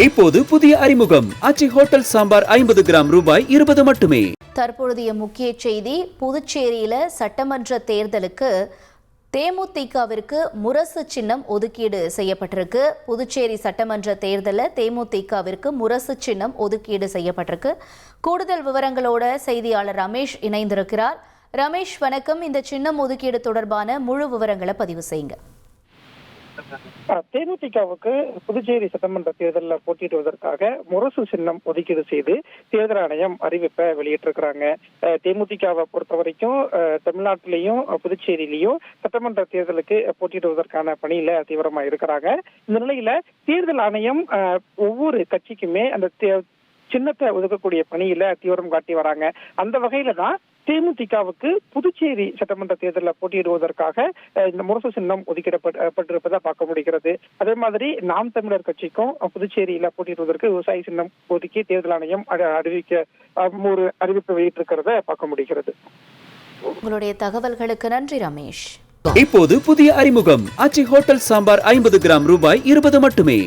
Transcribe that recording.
இப்போது புதிய அறிமுகம் ஆச்சி ஹோட்டல் சாம்பார் 50 கிராம் ரூபாய் 20 மட்டுமே. தற்பொழுதைய முக்கிய செய்தி, புதுச்சேரியில சட்டமன்ற தேர்தலுக்கு தேமுதிகவிற்கு முரசு சின்னம் ஒதுக்கீடு செய்யப்பட்டிருக்கு. புதுச்சேரி சட்டமன்ற தேர்தலில் தேமுதிகவிற்கு முரசு சின்னம் ஒதுக்கீடு செய்யப்பட்டிருக்கு. கூடுதல் விவரங்களோட செய்தியாளர் ரமேஷ் இணைந்திருக்கிறார். ரமேஷ் வணக்கம். இந்த சின்னம் ஒதுக்கீடு தொடர்பான முழு விவரங்களை பதிவு செய்யுங்க. தேமுதிகவுக்கு புதுச்சேரி சட்டமன்ற தேர்தலில் போட்டியிடுவதற்காக முரசு சின்னம் ஒதுக்கீடு செய்து தேர்தல் ஆணையம் அறிவிப்பை வெளியிட்டிருக்கிறாங்க. தேமுதிகவை பொறுத்த வரைக்கும் தமிழ்நாட்டிலையும் புதுச்சேரியிலையும் சட்டமன்ற தேர்தலுக்கு போட்டியிடுவதற்கான பணியில தீவிரமா இருக்கிறாங்க. இந்த நிலையில தேர்தல் ஆணையம் ஒவ்வொரு கட்சிக்குமே அந்த சின்னத்தை ஒதுக்கக்கூடிய பணியில தீவிரம் காட்டி வராங்க. அந்த வகையில தான் தேமுதிகவுக்கு புதுச்சேரி சட்டமன்ற தேர்தலில் போட்டியிடுவதற்காக இந்த முரசு சின்னம் ஒதுக்கிடப்பட்டிருப்பதை பார்க்க முடிகிறது. அதே மாதிரி நாம் தமிழர் கட்சிக்கும் புதுச்சேரியில போட்டியிடுவதற்கு விவசாய சின்னம் ஒதுக்கி தேர்தல் ஆணையம் ஒரு அறிவிப்பு வெளியிட்டிருக்கிறத பார்க்க முடிகிறது. உங்களுடைய தகவல்களுக்கு நன்றி ரமேஷ். இப்போது புதிய அறிமுகம் ஆச்சி ஹோட்டல் சாம்பார் 50 கிராம் ரூபாய் 20 மட்டுமே.